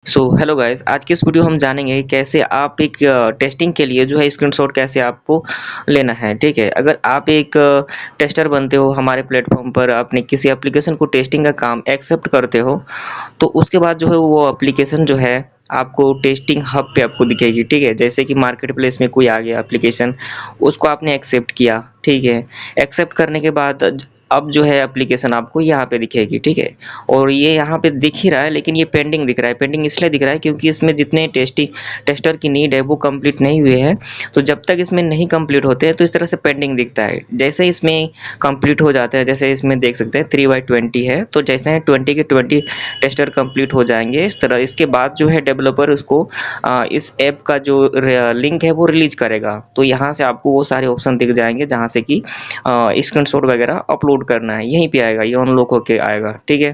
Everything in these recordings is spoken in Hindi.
हेलो गाइस, आज की इस वीडियो हम जानेंगे कैसे आप एक टेस्टिंग के लिए जो है स्क्रीनशॉट कैसे आपको लेना है। ठीक है, अगर आप एक टेस्टर बनते हो हमारे प्लेटफॉर्म पर, अपने किसी एप्लीकेशन को टेस्टिंग का काम एक्सेप्ट करते हो, तो उसके बाद जो है वो एप्लीकेशन जो है आपको टेस्टिंग हब पे आपको दिखेगी। ठीक है, जैसे कि मार्केट प्लेस में कोई आ गया एप्लीकेशन, उसको आपने एक्सेप्ट किया। ठीक है, एक्सेप्ट करने के बाद अब जो है एप्लीकेशन आपको यहाँ पे दिखेगी। ठीक है, और ये यहाँ पे दिख ही रहा है, लेकिन ये पेंडिंग दिख रहा है। पेंडिंग इसलिए दिख रहा है क्योंकि इसमें जितने टेस्टर की नीड है वो कंप्लीट नहीं हुए हैं। तो जब तक इसमें नहीं कंप्लीट होते हैं तो इस तरह से पेंडिंग दिखता है। जैसे इसमें कंप्लीट हो जाते हैं, जैसे इसमें देख सकते हैं 3/20 है, तो जैसे 20 के 20 टेस्टर कंप्लीट हो जाएंगे इस तरह, इसके बाद जो है डेवलपर उसको इस ऐप का जो लिंक है वो रिलीज करेगा। तो यहाँ से आपको वो सारे ऑप्शन दिख जाएंगे जहाँ से कि स्क्रीनशॉट वगैरह अपलोड करना है, यहीं पे आएगा, ये अनलॉक होके आएगा। ठीक है,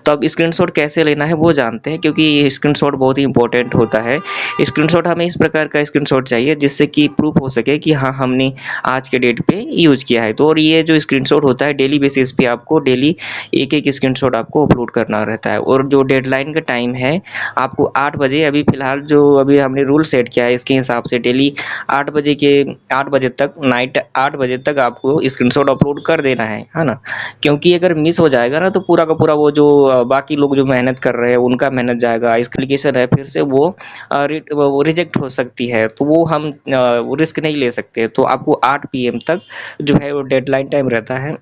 तो अब स्क्रीनशॉट कैसे लेना है वो जानते हैं, क्योंकि ये स्क्रीनशॉट बहुत ही इंपॉर्टेंट होता है। स्क्रीनशॉट हमें इस प्रकार का स्क्रीनशॉट चाहिए जिससे कि प्रूफ हो सके कि हाँ, हमने आज के डेट पे यूज किया है। तो और ये जो स्क्रीनशॉट होता है डेली बेसिस पे आपको डेली एक एक स्क्रीनशॉट आपको अपलोड करना रहता है। और जो डेडलाइन का टाइम है आपको 8 बजे, अभी फिलहाल जो अभी हमने रूल सेट किया है इसके हिसाब से डेली 8 बजे तक, नाइट 8 बजे तक आपको स्क्रीनशॉट अपलोड कर देना है ना। क्योंकि अगर मिस हो जाएगा ना तो पूरा का पूरा वो जो बाकी लोग जो मेहनत कर रहे हैं उनका मेहनत जाएगा। इस एप्लीकेशन है फिर से वो वो रिजेक्ट हो सकती है, तो वो हम वो रिस्क नहीं ले सकते। तो आपको 8 पीएम तक जो है वो डेडलाइन टाइम रहता है।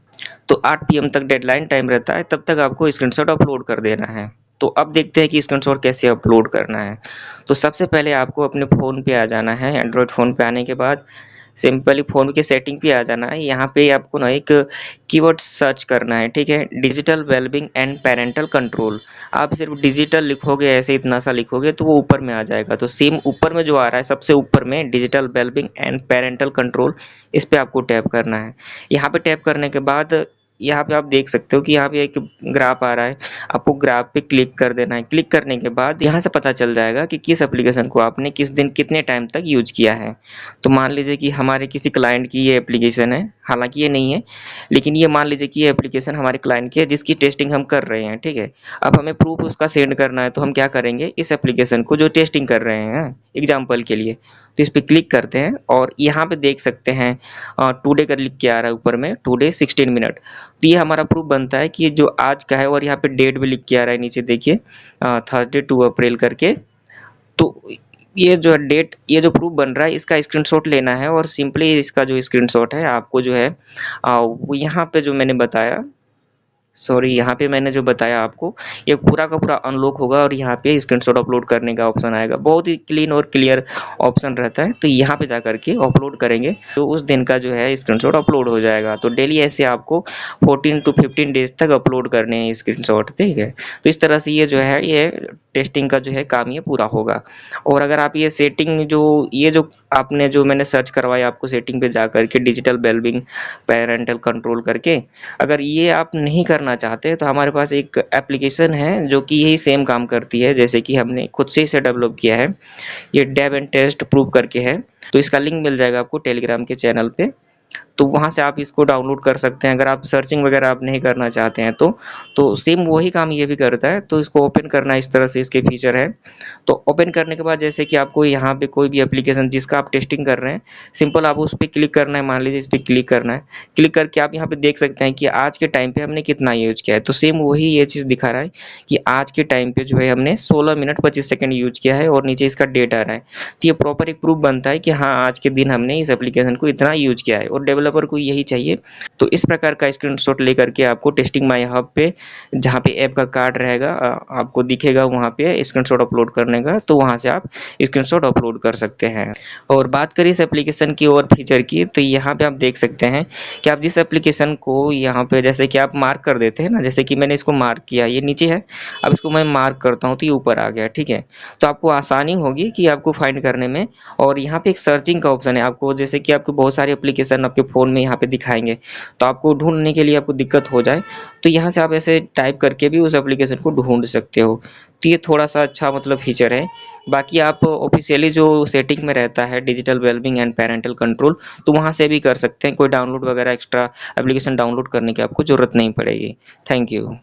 तो 8 पीएम तक डेडलाइन टाइम रहता है, तब तक आपको स्क्रीनशॉट अपलोड कर देना है। तो अब देखते हैं कि स्क्रीनशॉट कैसे अपलोड करना है। तो सबसे पहले आपको अपने फ़ोन पे आ जाना है। एंड्रॉयड फ़ोन पे आने के बाद सिंपली फ़ोन की सेटिंग पे आ जाना है। यहाँ पे आपको ना एक कीवर्ड सर्च करना है। ठीक है, digital wellbeing and parental control. आप सिर्फ डिजिटल लिखोगे, ऐसे इतना सा लिखोगे तो वो ऊपर में आ जाएगा। तो सेम ऊपर में जो आ रहा है सबसे ऊपर में digital wellbeing and parental control, इस पे आपको टैप करना है। यहाँ पे टैप करने के बाद यहाँ पे आप देख सकते हो कि यहाँ पे एक ग्राफ आ रहा है, आपको ग्राफ पे क्लिक कर देना है। क्लिक करने के बाद यहाँ से पता चल जाएगा कि किस एप्लीकेशन को आपने किस दिन कितने टाइम तक यूज किया है। तो मान लीजिए कि हमारे किसी क्लाइंट की ये एप्लीकेशन है, हालांकि ये नहीं है, लेकिन ये मान लीजिए कि ये एप्लीकेशन हमारे क्लाइंट की है जिसकी टेस्टिंग हम कर रहे हैं। ठीक है, अब हमें प्रूफ उसका सेंड करना है, तो हम क्या करेंगे, इस एप्लीकेशन को जो टेस्टिंग कर रहे हैं एग्जाम्पल के लिए, तो इस पर क्लिक करते हैं और यहाँ पे देख सकते हैं टुडे का लिख के आ रहा है ऊपर में, टुडे 16 मिनट। तो ये हमारा प्रूफ बनता है कि ये जो आज का है, और यहाँ पे डेट भी लिख के आ रहा है नीचे देखिए, थर्सडे 2 अप्रैल करके। तो ये जो डेट, ये जो प्रूफ बन रहा है इसका स्क्रीनशॉट लेना है, और सिंपली इसका जो स्क्रीनशॉट है आपको जो है वो यहाँ पे जो मैंने बताया, सॉरी, यहाँ पे मैंने जो बताया आपको, ये पूरा का पूरा अनलॉक होगा और यहाँ पे स्क्रीनशॉट अपलोड करने का ऑप्शन आएगा। बहुत ही क्लीन और क्लियर ऑप्शन रहता है। तो यहाँ पे जा करके अपलोड करेंगे तो उस दिन का जो है स्क्रीनशॉट अपलोड हो जाएगा। तो डेली ऐसे आपको 14 टू 15 डेज तक अपलोड करने हैं स्क्रीनशॉट। ठीक है, तो इस तरह से ये जो है ये टेस्टिंग का जो है काम ये पूरा होगा। और अगर आप ये सेटिंग जो ये जो आपने जो मैंने सर्च करवाया आपको सेटिंग पे जा करके डिजिटल वेलबींग पेरेंटल कंट्रोल करके, अगर ये आप नहीं करना चाहते तो हमारे पास एक एप्लीकेशन है जो कि यही सेम काम करती है, जैसे कि हमने खुद से इसे डेवलप किया है। ये डेव एंड टेस्ट प्रूव करके है, तो इसका लिंक मिल जाएगा आपको टेलीग्राम के चैनल पे। तो वहाँ से आप इसको डाउनलोड कर सकते हैं अगर आप सर्चिंग वगैरह आप नहीं करना चाहते हैं तो सेम वही काम ये भी करता है। तो इसको ओपन करना, इस तरह से इसके फीचर है। तो ओपन करने के बाद जैसे कि आपको यहाँ पे कोई भी एप्लीकेशन जिसका आप टेस्टिंग कर रहे हैं, सिंपल आप उस पर क्लिक करना है। मान लीजिए इस पर क्लिक करना है, क्लिक करके आप यहाँ पे देख सकते हैं कि आज के टाइम पे हमने कितना यूज किया है। तो सेम वही ये चीज़ दिखा रहा है कि आज के टाइम पे जो है हमने 16 मिनट 25 सेकंड यूज किया है, और नीचे इसका डेट आ रहा है। तो ये प्रॉपर एक प्रूफ बनता है कि हाँ, आज के दिन हमने इस एप्लीकेशन को इतना यूज किया है, और डेवलपर को यही चाहिए। तो इस प्रकार का स्क्रीनशॉट लेकर के आपको टेस्टिंग माय हब पे, जहाँ पे ऐप का कार्ड रहेगा आपको दिखेगा, वहाँ पे स्क्रीनशॉट अपलोड करने का, तो वहाँ से आप स्क्रीनशॉट अपलोड कर सकते हैं। और बात करें इस एप्लीकेशन की और फीचर की, तो यहाँ पे आप देख सकते हैं कि आप जिस एप्लीकेशन को यहाँ पे जैसे कि आप मार्क कर देते हैं ना, जैसे कि मैंने इसको मार्क किया, ये नीचे है, अब इसको मैं मार्क करता हूँ तो ये ऊपर आ गया। ठीक है, तो आपको आसानी होगी कि आपको फाइंड करने में। और यहाँ पे एक सर्चिंग का ऑप्शन है, आपको जैसे कि आपको बहुत सारे एप्लीकेशन आपके फ़ोन में यहाँ पे दिखाएंगे, तो आपको ढूंढने के लिए आपको दिक्कत हो जाए, तो यहाँ से आप ऐसे टाइप करके भी उस एप्लीकेशन को ढूंढ सकते हो। तो ये थोड़ा सा अच्छा मतलब फीचर है। बाकी आप ऑफिशियली जो सेटिंग में रहता है digital wellbeing and parental control, तो वहाँ से भी कर सकते हैं। कोई डाउनलोड वगैरह एक्स्ट्रा एप्लीकेशन डाउनलोड करने की आपको ज़रूरत नहीं पड़ेगी। Thank you.